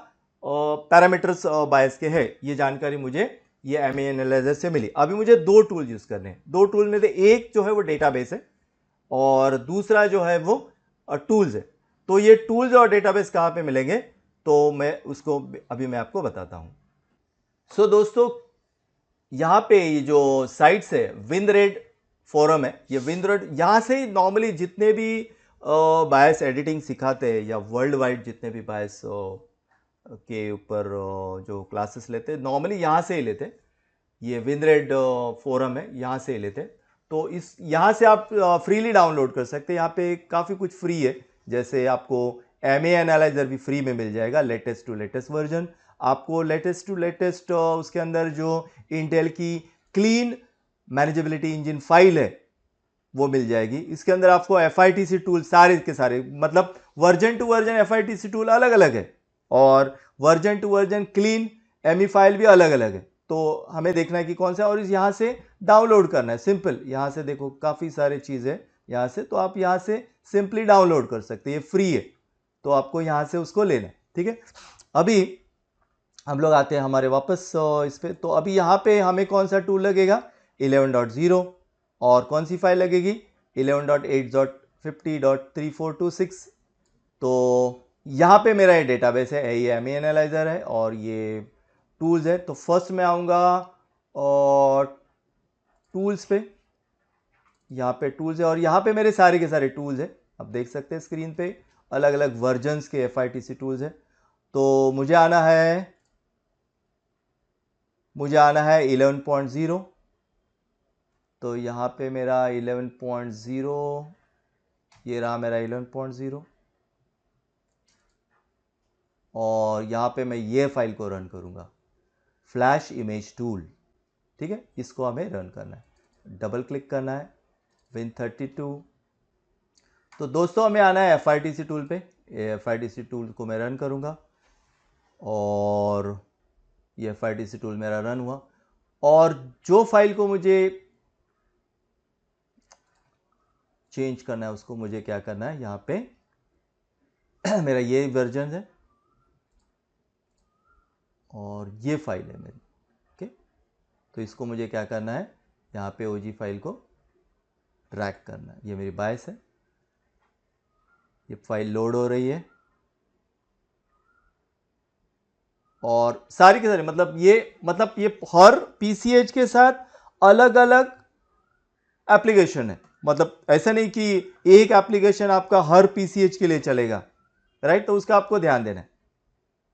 पैरामीटर्स बायस के है, ये जानकारी मुझे ये एमई एनालाइजर से मिली। अभी मुझे दो टूल यूज करने हैं। दो टूल में से एक जो है वो डेटाबेस है और दूसरा जो है वो टूल्स है। तो ये टूल्स और डेटाबेस कहाँ पे मिलेंगे, तो मैं उसको अभी मैं आपको बताता हूँ। सो दोस्तों यहाँ पे ये जो साइट्स है विंदरेड फोरम है, ये विंदरेड, यहाँ से ही नॉर्मली जितने भी बायस एडिटिंग सिखाते हैं या वर्ल्ड वाइड जितने भी बायस के ऊपर जो क्लासेस लेते हैं नॉर्मली यहाँ से ही लेते हैं। ये विंदरेड फोरम है, यहाँ से ही लेते हैं। तो इस यहाँ से आप फ्रीली डाउनलोड कर सकते हैं। यहाँ पे काफ़ी कुछ फ्री है, जैसे आपको एम एनालाइजर भी फ्री में मिल जाएगा, लेटेस्ट टू लेटेस्ट वर्जन। आपको लेटेस्ट टू लेटेस्ट उसके अंदर जो इंटेल की क्लीन मैनेजेबिलिटी इंजन फाइल है वो मिल जाएगी। इसके अंदर आपको FITC टूल सारे के सारे, मतलब version two version FITC tool अलग अलग है और version two version clean ME file भी अलग अलग है। तो हमें देखना है कि कौन सा, और इस यहाँ से डाउनलोड करना है। सिंपल, यहाँ से देखो काफ़ी सारी चीज़ें यहाँ से, तो आप यहाँ से सिंपली डाउनलोड कर सकते हैं, ये फ्री है। तो आपको यहाँ से उसको लेना है, ठीक है। अभी हम लोग आते हैं हमारे वापस इस पे। तो अभी यहाँ पे हमें कौन सा टूल लगेगा, 11.0, और कौन सी फाइल लगेगी, 11.8.50.3426। तो यहाँ पे मेरा ये डेटाबेस है, ये एमई एनालाइजर है और ये टूल्स है। तो फर्स्ट में आऊँगा और टूल्स पे, यहाँ पे टूल्स है और यहाँ पे मेरे सारे के सारे टूल्स है। आप देख सकते हैं स्क्रीन पे अलग अलग वर्जन्स के FITC टूल्स है। तो मुझे आना है 11.0। तो यहाँ पे मेरा 11.0, ये रहा मेरा 11.0, और यहाँ पे मैं ये फाइल को रन करूँगा, फ्लैश इमेज टूल, ठीक है। इसको हमें रन करना है, डबल क्लिक करना है, Win32। तो दोस्तों हमें आना है FITC टूल पे, FITC टूल को मैं रन करूँगा और ये FITC टूल मेरा रन हुआ। और जो फाइल को मुझे चेंज करना है उसको मुझे क्या करना है, यहाँ पे मेरा ये वर्जन है और ये फाइल है मेरी, ओके। तो इसको मुझे क्या करना है, यहाँ पे OG फाइल को ड्रैग करना है। ये मेरी बायस है, ये फाइल लोड हो रही है और सारी के सारी, मतलब ये हर PCH के साथ अलग अलग एप्लीकेशन है। मतलब ऐसा नहीं कि एक एप्लीकेशन आपका हर PCH के लिए चलेगा, राइट। तो उसका आपको ध्यान देना है,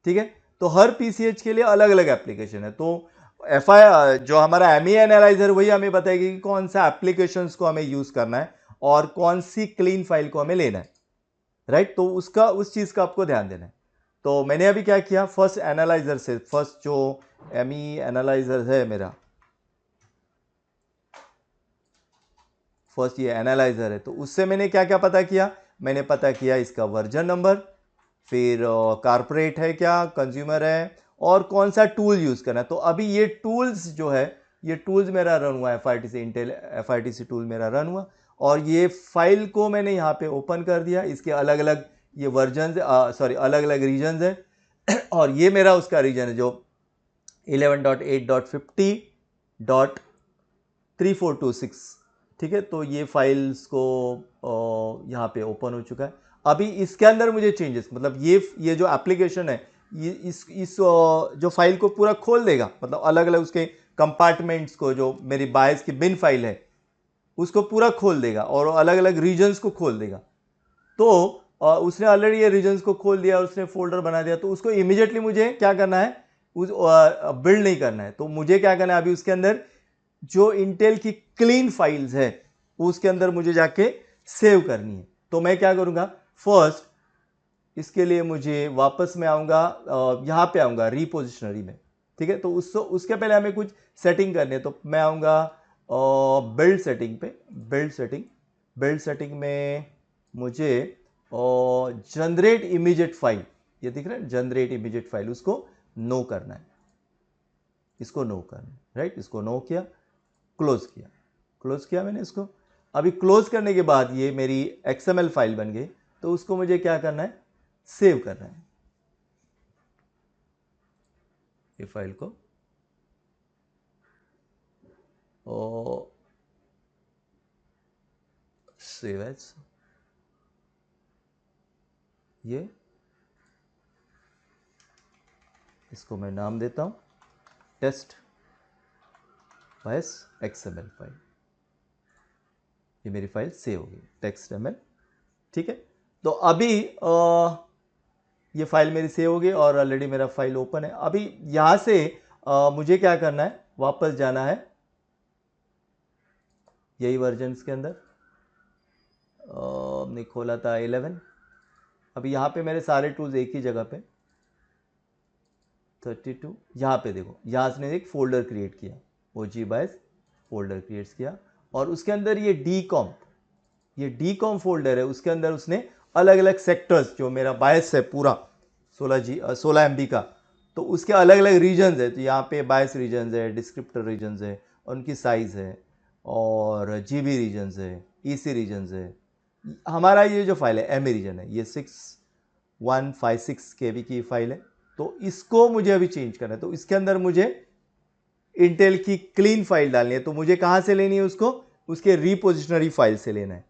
ठीक है। तो हर PCH के लिए अलग अलग एप्लीकेशन है। तो जो हमारा एमई एनालाइजर वही हमें बताएगी कि कौन सा एप्लीकेशंस को हमें यूज करना है और कौन सी क्लीन फाइल को हमें लेना है, राइट। तो उस चीज का आपको ध्यान देना है। तो मैंने अभी क्या किया, फर्स्ट एनालाइजर से, फर्स्ट जो एमई एनालाइजर है मेरा, फर्स्ट ये एनालाइजर है, तो उससे मैंने क्या क्या पता किया, मैंने पता किया इसका वर्जन नंबर, फिर कारपोरेट है क्या, कंज्यूमर है, और कौन सा टूल यूज करना है। तो अभी ये टूल्स जो है, ये टूल्स मेरा रन हुआ, FITC इंटेल FITC टूल मेरा रन हुआ और ये फाइल को मैंने यहाँ पे ओपन कर दिया। इसके अलग अलग ये वर्जन, सॉरी अलग अलग रीजन है और ये मेरा उसका रीजन है जो 11.8.50.3426, ठीक है। तो ये फाइल्स को यहाँ पे ओपन हो चुका है। अभी इसके अंदर मुझे चेंजेस, मतलब ये जो एप्लीकेशन है, ये इस जो फाइल को पूरा खोल देगा, मतलब अलग अलग उसके कंपार्टमेंट्स को, जो मेरी बायस की बिन फाइल है उसको पूरा खोल देगा और अलग अलग रीजन्स को खोल देगा। तो उसने ऑलरेडी ये रीजन्स को खोल दिया, उसने फोल्डर बना दिया। तो उसको इमीडिएटली मुझे क्या करना है, उस बिल्ड नहीं करना है। तो मुझे क्या करना है, अभी उसके अंदर जो इंटेल की क्लीन फाइल्स है उसके अंदर मुझे जाके सेव करनी है। तो मैं क्या करूंगा, फर्स्ट इसके लिए मुझे वापस में आऊंगा, यहां पे आऊंगा रिपोजिशनरी में, ठीक है। तो उसके पहले हमें कुछ सेटिंग करनी है। तो मैं आऊंगा बिल्ड सेटिंग पे, बिल्ड सेटिंग में मुझे जनरेट इमीडिएट फाइल, ये दिख रहा है जनरेट इमीडिएट फाइल, उसको नो करना है, इसको नो करना है, राइट। इसको नो किया, क्लोज किया मैंने इसको। अभी क्लोज करने के बाद ये मेरी XML फाइल बन गई। तो उसको मुझे क्या करना है, सेव करना है, ये फाइल को और सेव एज, ये इसको मैं नाम देता हूं टेस्ट बायस XML फाइल, ये मेरी फाइल सेव होगी TextML। ठीक है, तो अभी ये फाइल मेरी सेव हो गई और ऑलरेडी मेरा फाइल ओपन है। अभी यहाँ से मुझे क्या करना है, वापस जाना है यही वर्जन्स के अंदर। हमने खोला था 11। अभी यहाँ पे मेरे सारे टूल्स एक ही जगह पे 32, यहाँ पे देखो, यहाँ से एक फोल्डर क्रिएट किया, OGBIOS फोल्डर क्रिएट किया और उसके अंदर ये डीकॉम फोल्डर है, उसके अंदर उसने अलग अलग सेक्टर्स, जो मेरा बायस है पूरा 16 MB का, तो उसके अलग अलग रीजन्स है। तो यहाँ पे बायस रीजन्स है, डिस्क्रिप्टर रीजन्स है, उनकी साइज़ है, और GB रीजन्स है, EC रीजन्स है। हमारा ये जो फाइल है एमई रीजन है, ये 6156 KB की फाइल है। तो इसको मुझे अभी चेंज करना है, तो इसके अंदर मुझे इंटेल की क्लीन फाइल डालनी है। तो मुझे कहाँ से लेनी है उसको, उसके रिपोजिशनरी फाइल से लेना है।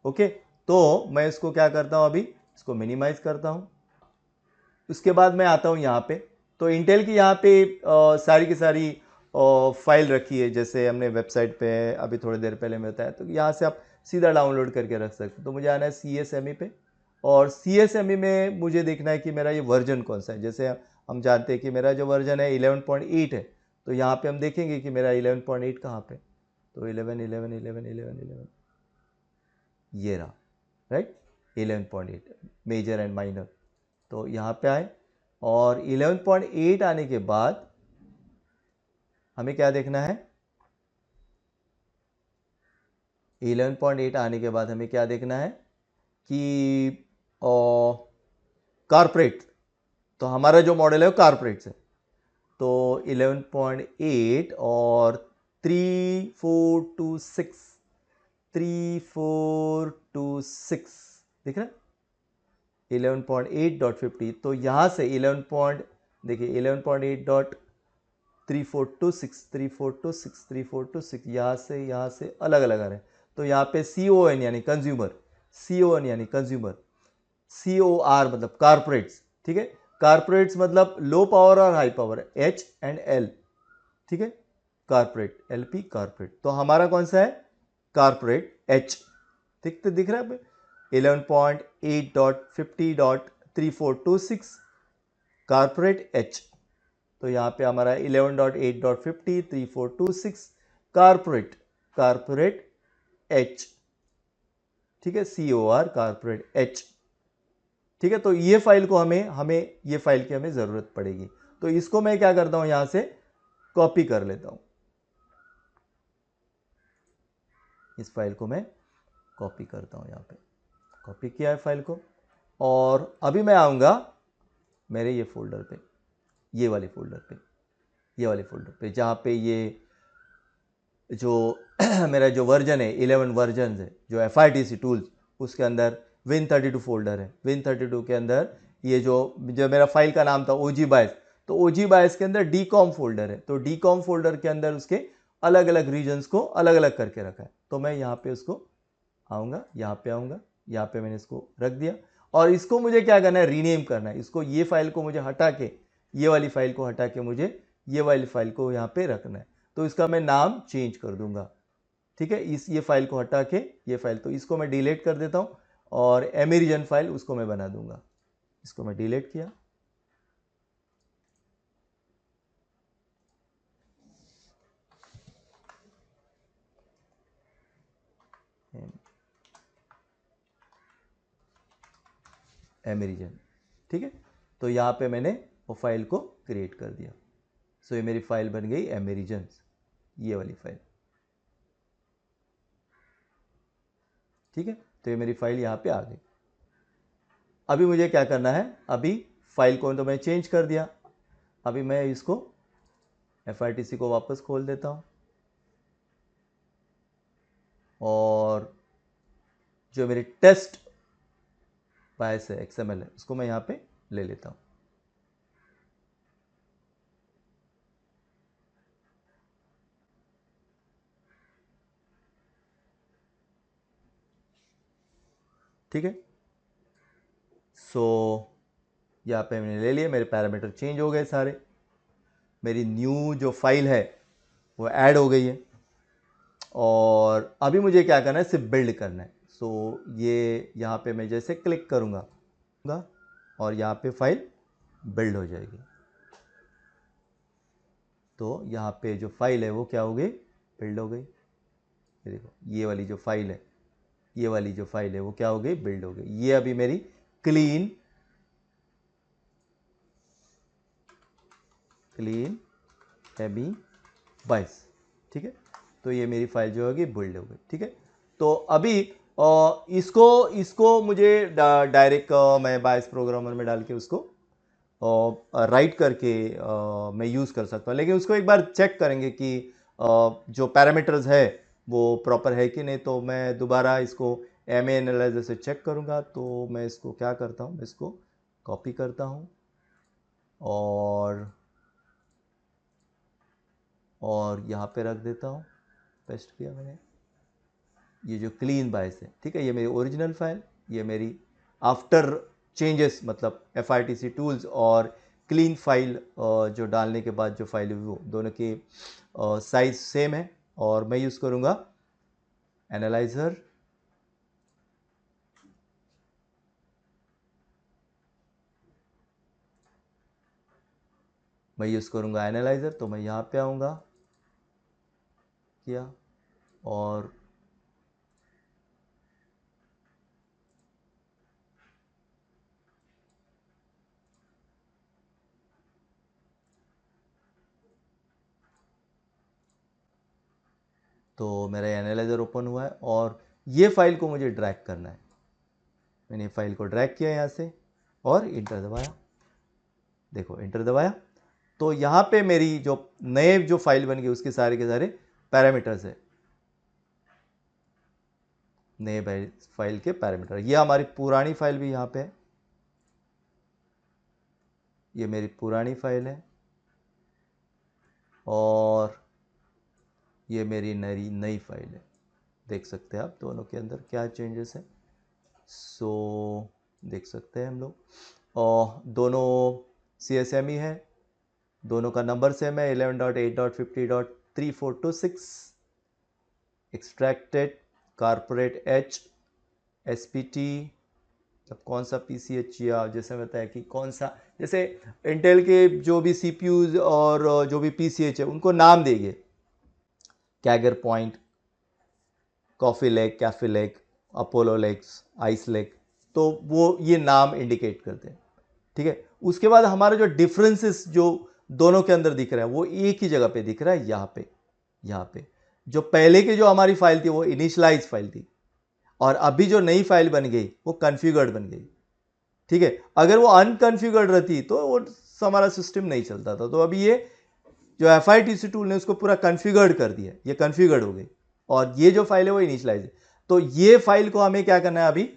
ओके, तो मैं इसको क्या करता हूँ, अभी इसको मिनिमाइज करता हूँ। उसके बाद मैं आता हूँ यहाँ पे, तो इंटेल की यहाँ पे सारी की सारी फाइल रखी है, जैसे हमने वेबसाइट पे अभी थोड़ी देर पहले में बताया। तो यहाँ से आप सीधा डाउनलोड करके रख सकते हो। तो मुझे आना है CSME पे, और CSME में मुझे देखना है कि मेरा ये वर्जन कौन सा है। जैसे हम जानते हैं कि मेरा जो वर्जन है 11.8 है, तो यहाँ पे हम देखेंगे कि मेरा 11.8 कहाँ पे, तो 11 ये रहा, राइट, 11.8 मेजर एंड माइनर। तो यहाँ पे आए, और 11.8 आने के बाद हमें क्या देखना है, 11.8 आने के बाद हमें क्या देखना है कि कारपोरेट, तो हमारा जो मॉडल है वो कारपोरेट है। तो 11.8 और 3426 दिख रहा है, 11.8.50। तो यहाँ से 11 देखिए 11.8.3426 यहाँ से अलग अलग आ रहे हैं। तो यहाँ पे CON यानी कंज्यूमर, CON यानी कंज्यूमर, COR मतलब कारपोरेट्स। ठीक है, कारपोरेट्स मतलब लो पावर और high power, H and L। ठीक है, कारपोरेट LP कारपोरेट। तो हमारा कौन सा है, कारपोरेट H। ठीक, तो दिख रहा है 11.8.50.3426 कारपोरेट H। तो यहाँ पे हमारा 11.8.50 3426 कारपोरेट H। ठीक है, COR कारपोरेट H। ठीक है, तो ये फाइल को हमें ये फाइल की हमें ज़रूरत पड़ेगी। तो इसको मैं क्या करता हूँ, यहाँ से कॉपी कर लेता हूँ, इस फाइल को मैं कॉपी करता हूँ। यहाँ पे कॉपी किया है फाइल को, और अभी मैं आऊँगा मेरे ये फोल्डर पे, ये वाले फोल्डर पे जहाँ पे ये जो मेरा जो वर्जन है 11 वर्जन है, जो FRTC टूल्स, उसके अंदर Win32 फोल्डर है। Win32 के अंदर ये जो मेरा फाइल का नाम था OGBIOS, तो OGBIOS के अंदर डीकॉम फोल्डर है। तो डीकॉम फोल्डर के अंदर उसके अलग अलग रीजन्स को अलग अलग करके रखा है। तो मैं यहाँ पे उसको आऊँगा, यहाँ पे मैंने इसको रख दिया, और इसको मुझे क्या करना है, रीनेम करना है। इसको, ये फाइल को मुझे हटा के, ये वाली फाइल को हटा के मुझे ये वाली फाइल को यहाँ पे रखना है। तो इसका मैं नाम चेंज कर दूंगा। ठीक है, ये फाइल को हटा के ये फाइल, तो इसको मैं डिलीट कर देता हूँ, और एमई रीजन फाइल उसको मैं बना दूंगा। इसको मैं डिलीट किया, एमई रीजन। ठीक है, तो यहाँ पे मैंने वो फाइल को क्रिएट कर दिया। सो ये मेरी फाइल बन गई एमई रीजन्स, ये वाली फाइल। ठीक है, तो ये मेरी फाइल यहाँ पे आ गई। अभी मुझे क्या करना है, अभी फाइल को तो मैं चेंज कर दिया, अभी मैं इसको FRTC को वापस खोल देता हूँ, और जो मेरी टेस्ट बायस है XML है, उसको मैं यहाँ पे ले लेता हूँ। ठीक है, सो यहाँ पे मैंने ले लिया, मेरे पैरामीटर चेंज हो गए सारे। मेरी न्यू जो फाइल है वो ऐड हो गई है। और अभी मुझे क्या करना है, सिर्फ बिल्ड करना है। सो ये यहाँ पे मैं जैसे क्लिक करूँगा और यहाँ पे फाइल बिल्ड हो जाएगी। तो यहाँ पे जो फाइल है वो क्या हो गई, बिल्ड हो गई। ये देखो, ये वाली जो फाइल है, ये वाली जो फाइल है वो क्या हो गई, बिल्ड हो गई। ये अभी मेरी क्लीन एबी 22, ठीक है। तो ये मेरी फाइल जो होगी बिल्ड हो गई, ठीक है। तो अभी इसको मुझे डायरेक्ट मैं बायस प्रोग्रामर में डाल के उसको राइट करके मैं यूज़ कर सकता हूँ, लेकिन उसको एक बार चेक करेंगे कि जो पैरामीटर्स है वो प्रॉपर है कि नहीं। तो मैं दोबारा इसको एम एनालाइजर से चेक करूँगा। तो मैं इसको क्या करता हूँ, मैं इसको कॉपी करता हूँ और यहाँ पे रख देता हूँ, पेस्ट किया मैंने। ये जो क्लीन बायस है, ठीक है, ये मेरी ओरिजिनल फाइल, ये मेरी आफ्टर चेंजेस मतलब FRTC टूल्स और क्लीन फाइल जो डालने के बाद जो फाइल हुई वो दोनों की साइज सेम है। और मैं यूज़ करूँगा एनालाइजर, तो मैं यहाँ पे आऊँगा किया और तो मेरा एनालाइजर ओपन हुआ है और ये फाइल को मुझे ड्रैग करना है। मैंने फाइल को ड्रैग किया यहाँ से और इंटर दबाया, देखो इंटर दबाया। तो यहाँ पे मेरी जो नए जो फाइल बन गई उसके सारे के सारे पैरामीटर्स है, नए फाइल के पैरामीटर। ये हमारी पुरानी फाइल भी यहाँ पे है, ये मेरी पुरानी फाइल है और ये मेरी नई फाइल है। देख सकते हैं आप दोनों के अंदर क्या चेंजेस है। सो देख सकते हैं हम लोग, और दोनों CSME है, दोनों का नंबर सेम है 11.8.50.3426। एक्सट्रैक्टेड कारपोरेट H SPT, अब कौन सा PCH या जैसे बताया कि कौन सा, जैसे इंटेल के जो भी CPUs और जो भी PCH है उनको नाम देंगे, कैगर point, coffee lake, cafe lake, Apollo lakes, ice lake, तो वो ये नाम इंडिकेट करते हैं, ठीक है। उसके बाद हमारा जो डिफरेंसेस जो दोनों के अंदर दिख रहा है वो एक ही जगह पे दिख रहा है, यहाँ पे जो पहले की जो हमारी फाइल थी वो इनिशियलाइज फाइल थी और अभी जो नई फाइल बन गई वो कॉन्फ़िगर्ड बन गई, ठीक है। अगर वो अनकॉन्फ़िगर्ड रहती तो वो हमारा सिस्टम नहीं चलता था। तो अभी ये जो FITC टूल ने उसको पूरा कॉन्फ़िगर्ड कर दिया, ये कॉन्फ़िगर्ड हो गई और ये जो फाइल है वो इनिशियलाइज है। तो ये फाइल को हमें क्या करना है, अभी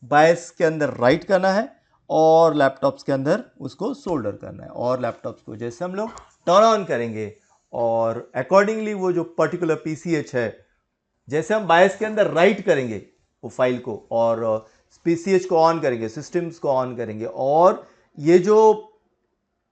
बायस के अंदर राइट करना है और लैपटॉप्स के अंदर उसको सोल्डर करना है। और लैपटॉप्स को जैसे हम लोग टर्न ऑन करेंगे और अकॉर्डिंगली वो जो पर्टिकुलर PCH है, जैसे हम बायस के अंदर राइट करेंगे वो फाइल को और PCH को ऑन करेंगे, सिस्टम्स को ऑन करेंगे, और ये जो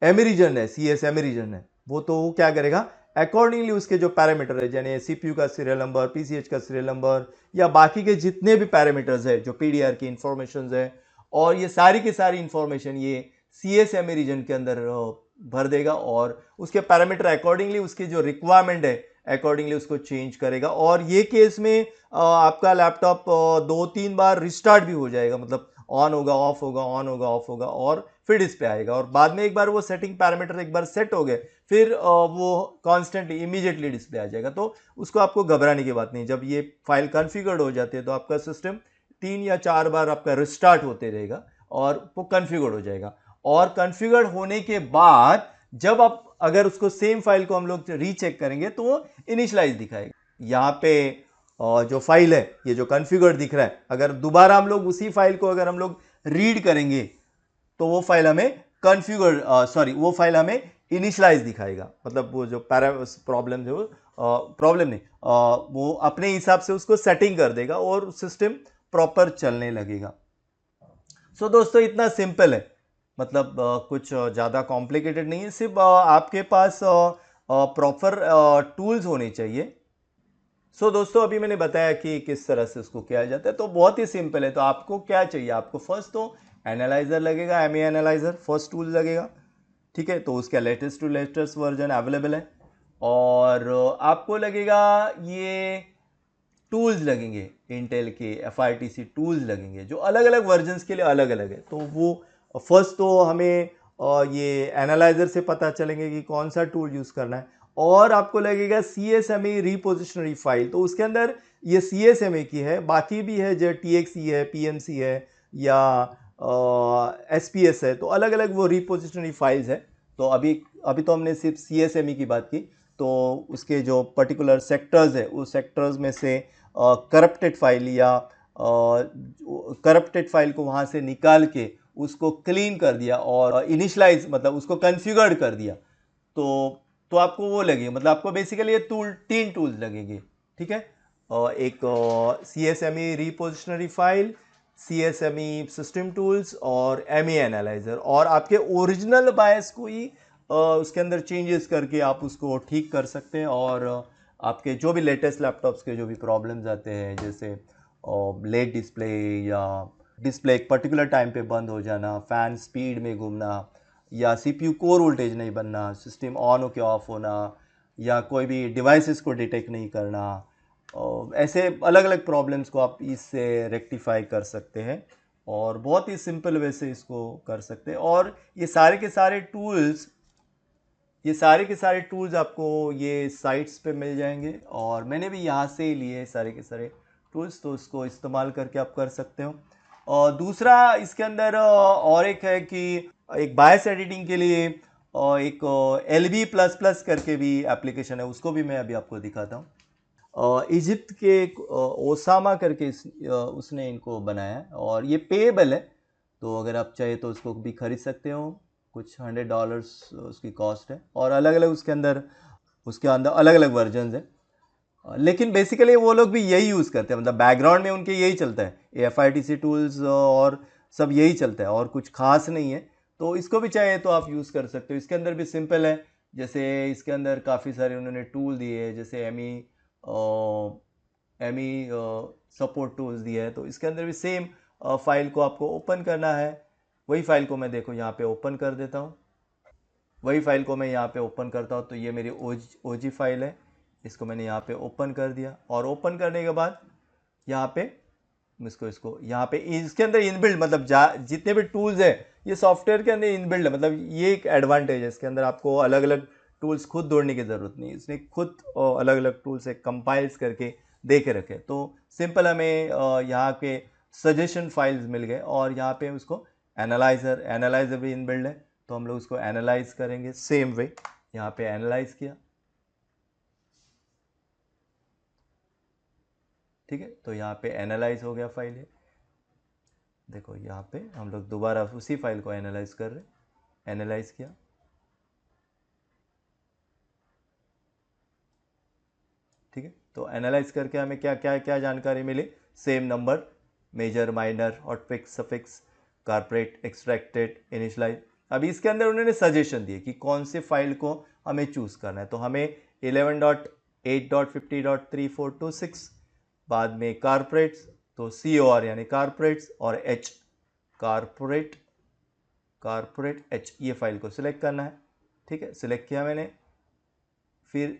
एमी रीजन है, CSME रीजन है, वो तो क्या करेगा, अकॉर्डिंगली उसके जो पैरामीटर है, यानी CPU का सीरियल नंबर, PCH का सीरियल नंबर या बाकी के जितने भी पैरामीटर्स है, जो PDR की इंफॉर्मेशन है, और ये सारी की सारी इंफॉर्मेशन ये CSME रीजन के अंदर भर देगा और उसके पैरामीटर अकॉर्डिंगली उसकी जो रिक्वायरमेंट है अकॉर्डिंगली उसको चेंज करेगा। और ये केस में आपका लैपटॉप 2-3 बार रिस्टार्ट भी हो जाएगा, मतलब ऑन होगा, ऑफ होगा, ऑन होगा, ऑफ होगा और फिर डिस्प्ले आएगा। और बाद में एक बार वो सेटिंग पैरामीटर एक बार सेट हो गए फिर वो कॉन्स्टेंटली इमीडिएटली डिस्प्ले आ जाएगा। तो उसको आपको घबराने की बात नहीं। जब ये फाइल कॉन्फ़िगर्ड हो जाती है तो आपका सिस्टम 3 या 4 बार आपका रिस्टार्ट होते रहेगा और वो कॉन्फ़िगर्ड हो जाएगा। और कॉन्फ़िगर्ड होने के बाद जब आप अगर उसको सेम फाइल को हम लोग रीचेक करेंगे तो वो इनिशियलाइज दिखाएगा। यहाँ पे जो फाइल है ये जो कॉन्फ़िगर्ड दिख रहा है, अगर दोबारा हम लोग उसी फाइल को अगर हम लोग रीड करेंगे तो वो फाइल हमें वो फाइल हमें इनिशियलाइज दिखाएगा। मतलब वो जो प्रॉब्लम है वो प्रॉब्लम नहीं, वो अपने हिसाब से उसको सेटिंग कर देगा और सिस्टम प्रॉपर चलने लगेगा। सो दोस्तों इतना सिंपल है, मतलब कुछ ज़्यादा कॉम्प्लिकेटेड नहीं है। सिर्फ आपके पास प्रॉपर टूल्स होने चाहिए। सो दोस्तों अभी मैंने बताया कि किस तरह से उसको किया जाता है, तो बहुत ही सिंपल है। तो आपको क्या चाहिए, आपको फर्स्ट तो एनालाइजर लगेगा, एमई एनालाइजर फर्स्ट टूल लगेगा, ठीक है। तो उसका latest to latest version available है। और आपको लगेगा ये टूल्स लगेंगे, इंटेल के FRTC टूल्स लगेंगे, जो अलग अलग वर्जन्स के लिए अलग अलग है। तो वो फर्स्ट तो हमें ये एनालाइजर से पता चलेंगे कि कौन सा टूल यूज़ करना है। और आपको लगेगा CSME रिपोजिशनरी फाइल, तो उसके अंदर ये CSME की है, बाकी भी है जो TXE है, PMC है या SPS है, तो अलग अलग वो रिपोजिशनरी फाइल्स है। तो अभी अभी तो हमने सिर्फ CSME की बात की। तो उसके जो पर्टिकुलर सेक्टर्स है, उस सेक्टर्स में से करप्टेड फाइल या करप्टेड फाइल को वहाँ से निकाल के उसको क्लीन कर दिया और इनिशलाइज मतलब उसको कन्फिगर्ड कर दिया। तो आपको वो लगेगा, मतलब आपको बेसिकली ये तीन टूल्स लगेंगे, ठीक है। एक CSME repository file, CSME system tools और ME एनालाइजर। और आपके ओरिजिनल बायस को ही उसके अंदर चेंजेस करके आप उसको ठीक कर सकते हैं। और आपके जो भी लेटेस्ट लैपटॉप्स के जो भी प्रॉब्लम्स आते हैं, जैसे लेट डिस्प्ले या डिस्प्ले एक पर्टिकुलर टाइम पे बंद हो जाना, फैन स्पीड में घूमना, या CPU कोर वोल्टेज नहीं बनना, सिस्टम ऑन होकर ऑफ होना, या कोई भी डिवाइसेस को डिटेक्ट नहीं करना, ऐसे अलग अलग प्रॉब्लम्स को आप इससे रेक्टिफाई कर सकते हैं। और बहुत ही सिंपल वे से इसको कर सकते हैं। और ये सारे के सारे टूल्स आपको ये साइट्स पे मिल जाएंगे, और मैंने भी यहाँ से ही लिए सारे के सारे टूल्स, तो उसको इस्तेमाल करके आप कर सकते हो। और दूसरा इसके अंदर और एक है कि एक बायस एडिटिंग के लिए एक LB++ करके भी एप्लीकेशन है, उसको भी मैं अभी आपको दिखाता हूँ। इजिप्ट के एक ओसामा करके उसने इनको बनाया है, और ये पेएबल है। तो अगर आप चाहे तो उसको भी खरीद सकते हो, कुछ $100 उसकी कॉस्ट है। और अलग अलग उसके अंदर अलग अलग वर्जन है। लेकिन बेसिकली वो लोग भी यही यूज़ करते हैं, मतलब बैकग्राउंड में उनके यही चलता है, FRTC टूल्स और सब यही चलता है, और कुछ खास नहीं है। तो इसको भी चाहे तो आप यूज़ कर सकते हो। इसके अंदर भी सिंपल है, जैसे इसके अंदर काफ़ी सारे उन्होंने टूल दिए हैं, जैसे एमी सपोर्ट टूल्स दिया है। तो इसके अंदर भी सेम फाइल को आपको ओपन करना है। वही फाइल को मैं देखो यहाँ पे ओपन कर देता हूँ, वही फाइल को मैं यहाँ पे ओपन करता हूँ। तो ये मेरी OG फाइल है, इसको मैंने यहाँ पे ओपन कर दिया। और ओपन करने के बाद यहाँ पे इसको यहाँ पे इसके अंदर इनबिल्ड, मतलब जितने भी टूल्स है ये सॉफ्टवेयर के अंदर इनबिल्ड है। मतलब ये एक एडवांटेज है, इसके अंदर आपको अलग अलग टूल्स खुद जोड़ने की ज़रूरत नहीं, इसने खुद अलग अलग टूल्स से कंपाइल्स करके दे के रखे। तो सिंपल हमें यहाँ के सजेशन फाइल्स मिल गए, और यहाँ पे उसको एनालाइजर भी इनबिल्ड है। तो हम लोग उसको एनालाइज करेंगे सेम वे, यहाँ पे एनालाइज किया, ठीक है। तो यहाँ पे एनालाइज हो गया फाइल है। देखो यहाँ पे हम लोग दोबारा उसी फाइल को एनालाइज कर रहे, एनालाइज किया, ठीक है। तो एनालाइज करके हमें क्या क्या क्या जानकारी मिली, same number, major, minor, hotfix, suffix, corporate, extracted, initialise. अभी इसके अंदर उन्होंने सजेशन दिए कि कौन से फाइल को हमें चूज करना है। तो हमें 11.8.50.3426, बाद में कारपोरेट्स, तो COR यानी कारपोरेट्स, और H कारपोरेट H, ये फाइल को सिलेक्ट करना है, ठीक है। सिलेक्ट किया मैंने, फिर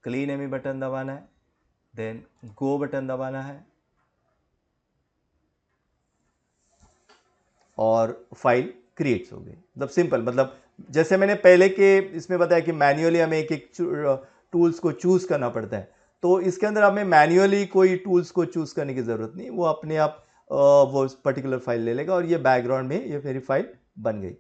क्लीन एमी बटन दबाना है, देन गो बटन दबाना है, और फाइल क्रिएट्स हो गई। मतलब सिंपल, मतलब जैसे मैंने पहले के इसमें बताया कि मैन्युअली हमें एक एक टूल्स को चूज करना पड़ता है, तो इसके अंदर हमें मैन्युअली कोई टूल्स को चूज करने की ज़रूरत नहीं, वो अपने आप वो पर्टिकुलर फाइल ले लेगा। और ये बैकग्राउंड में ये मेरी फाइल बन गई,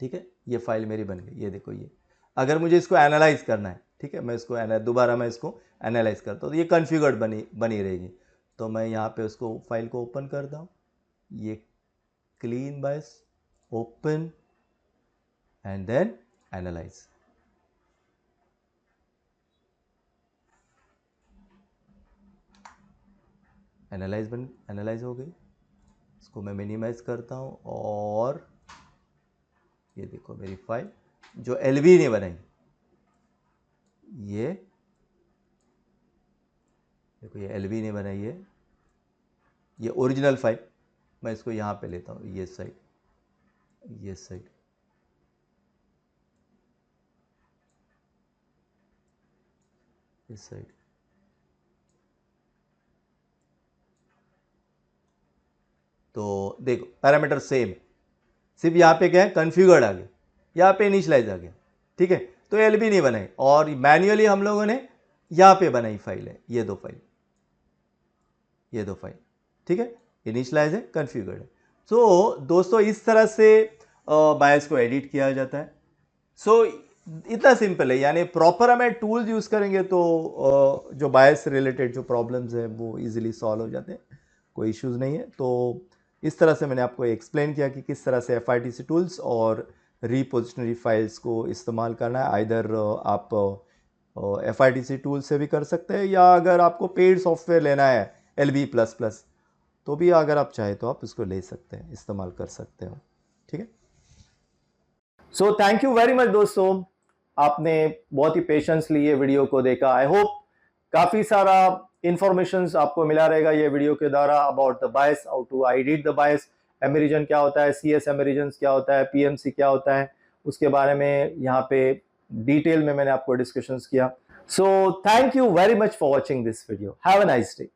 ठीक है। ये फाइल मेरी बन गई, ये देखो। ये अगर मुझे इसको एनालाइज करना है, ठीक है, मैं इसको दोबारा मैं इसको एनालाइज करता हूँ, तो ये कॉन्फ़िगर्ड बनी रहेगी। तो मैं यहाँ पे उसको फाइल को ओपन करता हूँ, ये clean bias, open, and then analyse. Analyse हो गई। इसको मैं मिनिमाइज करता हूँ, और ये देखो मेरी फाइल जो LB ने बनाई, ये देखो, ये एलवी ने बनाई है, ये ओरिजिनल फाइल। मैं इसको यहाँ पे लेता हूँ, ये साइड, ये साइड, इस साइड। तो देखो पैरामीटर सेम है, सिर्फ यहाँ पे क्या है, कन्फ्यूगर्ड आ गया, यहाँ पे इनिशियलाइज आ गया, ठीक है। तो एलबी नहीं बनाई, और मैन्युअली हम लोगों ने यहाँ पे बनाई फाइल है, ये दो फाइल, ये दो फाइल, ठीक है। इनिशियलाइज है, कन्फ्यूगर्ड है। सो दोस्तों इस तरह से बायस को एडिट किया जाता है। सो इतना सिंपल है, यानी प्रॉपर हमें टूल्स यूज़ करेंगे तो जो बायस रिलेटेड जो प्रॉब्लम्स हैं वो इजीली सॉल्व हो जाते हैं, कोई इश्यूज नहीं है। तो इस तरह से मैंने आपको एक्सप्लेन किया कि किस तरह से FITC टूल्स और रिपोजिशनरी फाइल्स को इस्तेमाल करना है। आइदर आप FITC टूल से भी कर सकते हैं, या अगर आपको पेड सॉफ्टवेयर लेना है LV++, तो भी अगर आप चाहे तो आप इसको ले सकते हैं, इस्तेमाल कर सकते हो, ठीक है। So thank you very much दोस्तों, आपने बहुत ही पेशेंसली ये वीडियो को देखा। आई होप काफी सारा इंफॉर्मेशन आपको मिला रहेगा ये वीडियो के द्वारा about the bias, how to edit the bias, एमरीजन क्या होता है, CS एमरीजन क्या होता है, PMC क्या होता है, उसके बारे में यहाँ पे डिटेल में मैंने आपको डिस्कशंस किया। So thank you very much for watching this video. Have a nice day.